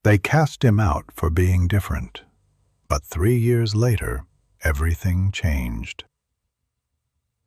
They cast him out for being different. But 3 years later, everything changed.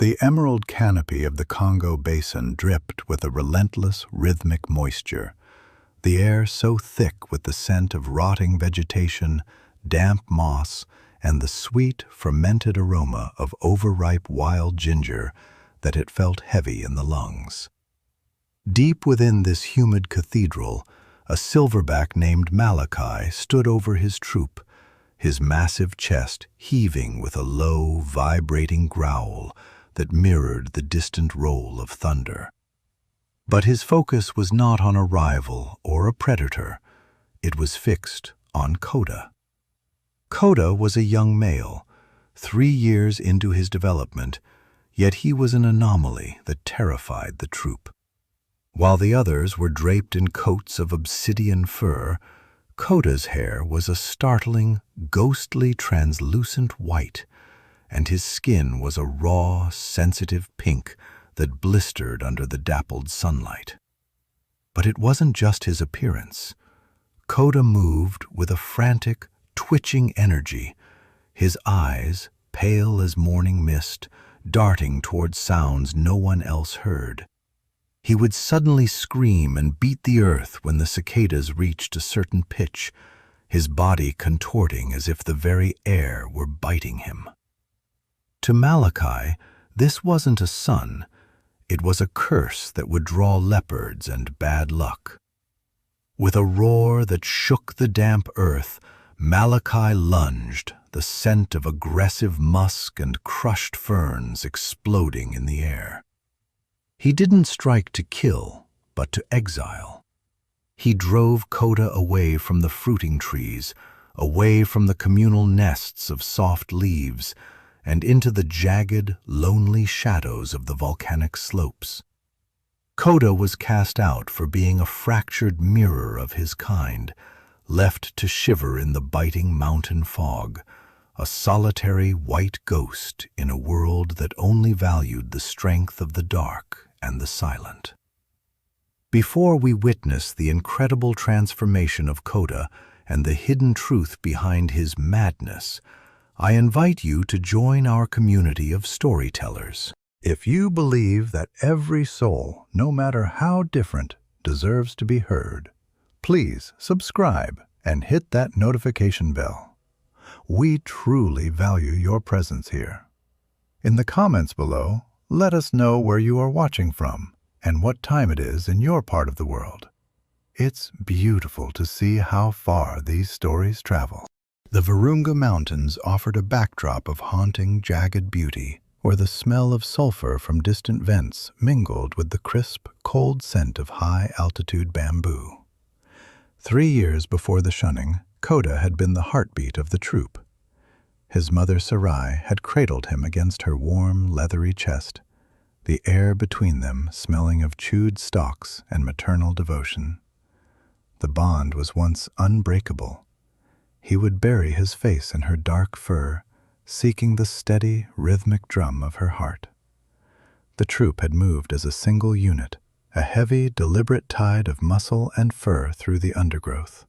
The emerald canopy of the Congo Basin dripped with a relentless, rhythmic moisture, the air so thick with the scent of rotting vegetation, damp moss, and the sweet, fermented aroma of overripe wild ginger that it felt heavy in the lungs. Deep within this humid cathedral, a silverback named Malachi stood over his troop, his massive chest heaving with a low, vibrating growl that mirrored the distant roll of thunder. But his focus was not on a rival or a predator. It was fixed on Koda. Koda was a young male, 3 years into his development, yet he was an anomaly that terrified the troop. While the others were draped in coats of obsidian fur, Koda's hair was a startling, ghostly, translucent white, and his skin was a raw, sensitive pink that blistered under the dappled sunlight. But it wasn't just his appearance. Koda moved with a frantic, twitching energy, his eyes, pale as morning mist, darting toward sounds no one else heard. He would suddenly scream and beat the earth when the cicadas reached a certain pitch, his body contorting as if the very air were biting him. To Malachi, this wasn't a sun, it was a curse that would draw leopards and bad luck. With a roar that shook the damp earth, Malachi lunged, the scent of aggressive musk and crushed ferns exploding in the air. He didn't strike to kill, but to exile. He drove Koda away from the fruiting trees, away from the communal nests of soft leaves, and into the jagged, lonely shadows of the volcanic slopes. Koda was cast out for being a fractured mirror of his kind, left to shiver in the biting mountain fog, a solitary white ghost in a world that only valued the strength of the dark and the silent. Before we witness the incredible transformation of Koda and the hidden truth behind his madness, I invite you to join our community of storytellers. If you believe that every soul, no matter how different, deserves to be heard, please subscribe and hit that notification bell. We truly value your presence here. In the comments below, let us know where you are watching from and what time it is in your part of the world. It's beautiful to see how far these stories travel. The Virunga Mountains offered a backdrop of haunting, jagged beauty, where the smell of sulfur from distant vents mingled with the crisp, cold scent of high-altitude bamboo. 3 years before the shunning, Koda had been the heartbeat of the troop. His mother Sarai had cradled him against her warm, leathery chest, the air between them smelling of chewed stalks and maternal devotion. The bond was once unbreakable. He would bury his face in her dark fur, seeking the steady, rhythmic drum of her heart. The troop had moved as a single unit, a heavy, deliberate tide of muscle and fur through the undergrowth.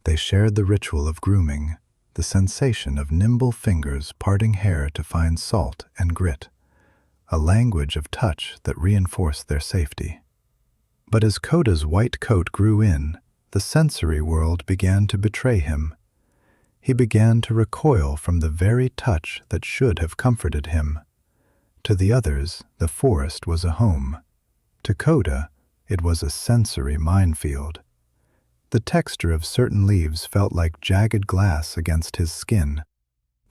They shared the ritual of grooming, the sensation of nimble fingers parting hair to find salt and grit, a language of touch that reinforced their safety. But as Koda's white coat grew in, the sensory world began to betray him. He began to recoil from the very touch that should have comforted him. To the others, the forest was a home. To Koda, it was a sensory minefield. The texture of certain leaves felt like jagged glass against his skin.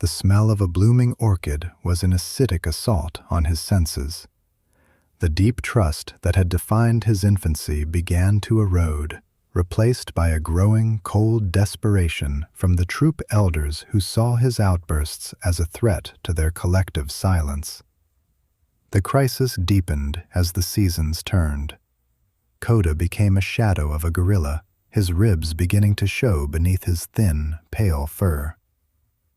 The smell of a blooming orchid was an acidic assault on his senses. The deep trust that had defined his infancy began to erode, replaced by a growing, cold desperation from the troop elders who saw his outbursts as a threat to their collective silence. The crisis deepened as the seasons turned. Koda became a shadow of a gorilla, his ribs beginning to show beneath his thin, pale fur.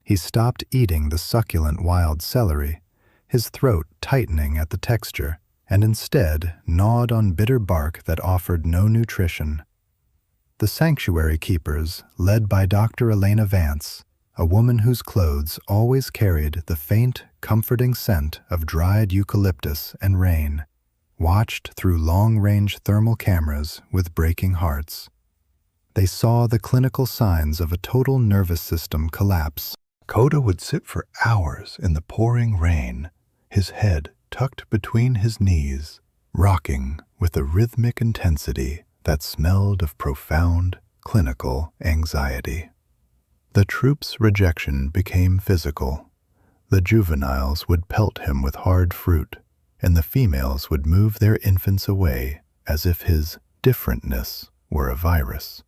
He stopped eating the succulent wild celery, his throat tightening at the texture, and instead gnawed on bitter bark that offered no nutrition. The sanctuary keepers, led by Dr. Elena Vance, a woman whose clothes always carried the faint, comforting scent of dried eucalyptus and rain, watched through long-range thermal cameras with breaking hearts. They saw the clinical signs of a total nervous system collapse. Kota would sit for hours in the pouring rain, his head tucked between his knees, rocking with a rhythmic intensity that smelled of profound clinical anxiety. The troop's rejection became physical. The juveniles would pelt him with hard fruit, and the females would move their infants away as if his differentness were a virus.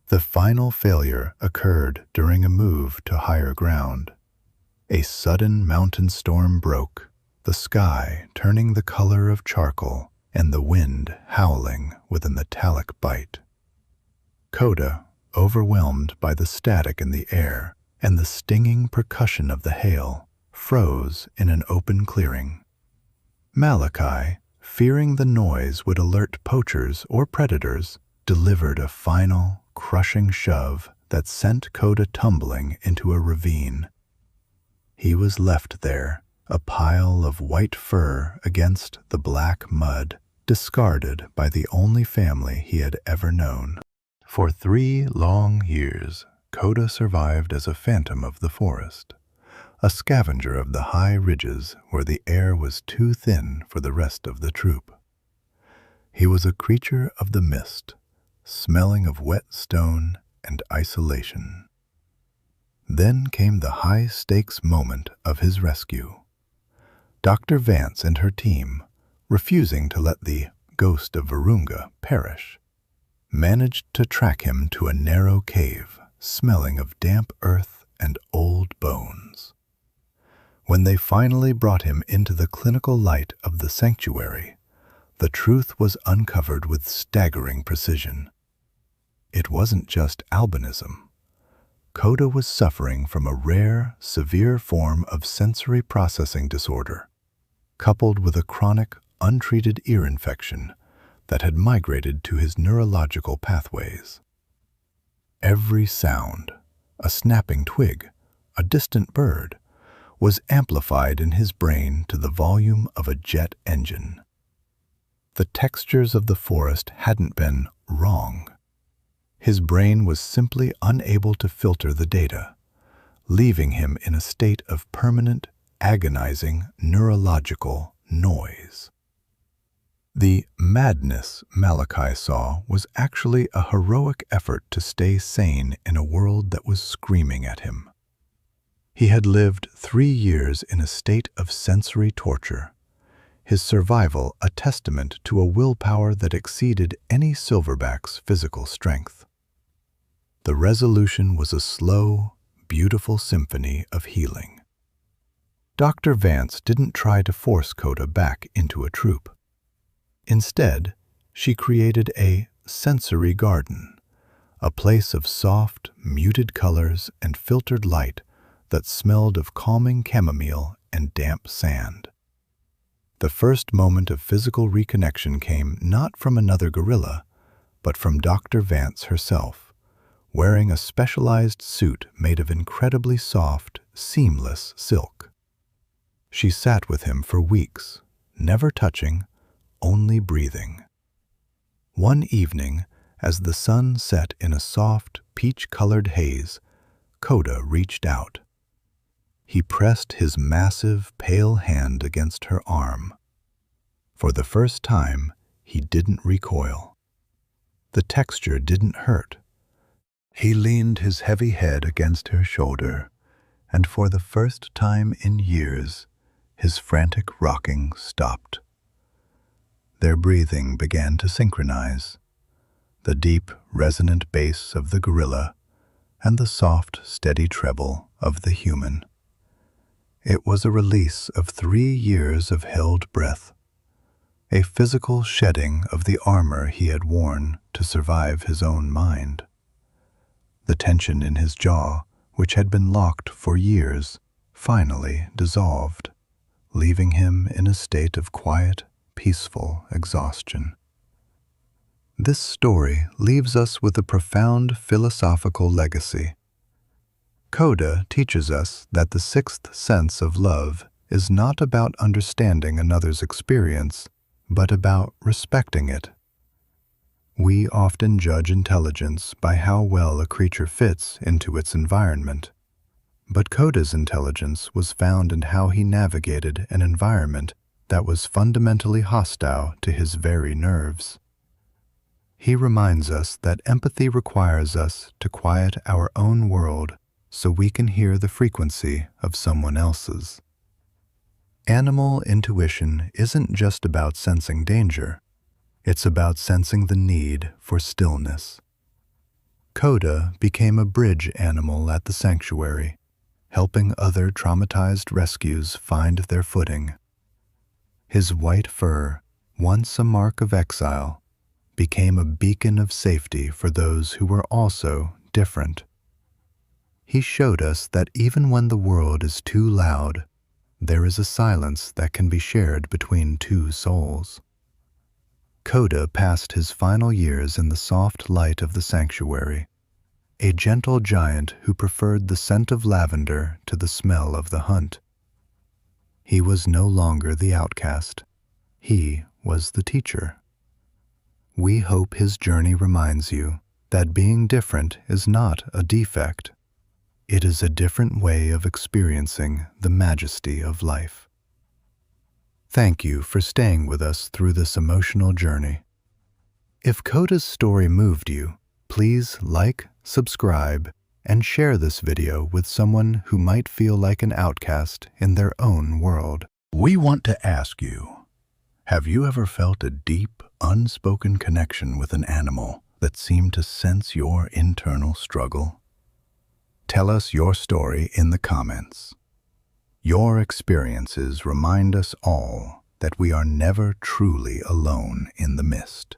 The final failure occurred during a move to higher ground. A sudden mountain storm broke, the sky turning the color of charcoal and the wind howling with a metallic bite. Kota, overwhelmed by the static in the air and the stinging percussion of the hail, froze in an open clearing. Malachi, fearing the noise would alert poachers or predators, delivered a final, crushing shove that sent Kota tumbling into a ravine. He was left there, a pile of white fur against the black mud, discarded by the only family he had ever known. For 3 long years, Kota survived as a phantom of the forest, a scavenger of the high ridges where the air was too thin for the rest of the troop. He was a creature of the mist, smelling of wet stone and isolation. Then came the high-stakes moment of his rescue. Dr. Vance and her team, refusing to let the ghost of Virunga perish, managed to track him to a narrow cave smelling of damp earth and old bones. When they finally brought him into the clinical light of the sanctuary, the truth was uncovered with staggering precision. It wasn't just albinism. Kota was suffering from a rare, severe form of sensory processing disorder, coupled with a chronic, untreated ear infection that had migrated to his neurological pathways. Every sound, a snapping twig, a distant bird, was amplified in his brain to the volume of a jet engine. The textures of the forest hadn't been wrong. His brain was simply unable to filter the data, leaving him in a state of permanent, agonizing neurological noise. The madness Malachi saw was actually a heroic effort to stay sane in a world that was screaming at him. He had lived 3 years in a state of sensory torture, his survival a testament to a willpower that exceeded any silverback's physical strength. The resolution was a slow, beautiful symphony of healing. Dr. Vance didn't try to force Kota back into a troop. Instead, she created a sensory garden, a place of soft, muted colors and filtered light that smelled of calming chamomile and damp sand. The first moment of physical reconnection came not from another gorilla, but from Dr. Vance herself, wearing a specialized suit made of incredibly soft, seamless silk. She sat with him for weeks, never touching, only breathing. One evening, as the sun set in a soft, peach-colored haze, Kota reached out. He pressed his massive, pale hand against her arm. For the first time, he didn't recoil. The texture didn't hurt. He leaned his heavy head against her shoulder, and for the first time in years, his frantic rocking stopped. Their breathing began to synchronize, the deep, resonant bass of the gorilla and the soft, steady treble of the human. It was a release of 3 years of held breath, a physical shedding of the armor he had worn to survive his own mind. The tension in his jaw, which had been locked for years, finally dissolved, leaving him in a state of quiet, peaceful exhaustion. This story leaves us with a profound philosophical legacy. Coda teaches us that the sixth sense of love is not about understanding another's experience, but about respecting it. We often judge intelligence by how well a creature fits into its environment. But Coda's intelligence was found in how he navigated an environment that was fundamentally hostile to his very nerves. He reminds us that empathy requires us to quiet our own world so we can hear the frequency of someone else's. Animal intuition isn't just about sensing danger. It's about sensing the need for stillness. Coda became a bridge animal at the sanctuary, helping other traumatized rescues find their footing. His white fur, once a mark of exile, became a beacon of safety for those who were also different. He showed us that even when the world is too loud, there is a silence that can be shared between two souls. Coda passed his final years in the soft light of the sanctuary, a gentle giant who preferred the scent of lavender to the smell of the hunt. He was no longer the outcast. He was the teacher. We hope his journey reminds you that being different is not a defect. It is a different way of experiencing the majesty of life. Thank you for staying with us through this emotional journey. If Coda's story moved you, please like, subscribe, and share this video with someone who might feel like an outcast in their own world. We want to ask you, have you ever felt a deep, unspoken connection with an animal that seemed to sense your internal struggle? Tell us your story in the comments. Your experiences remind us all that we are never truly alone in the mist.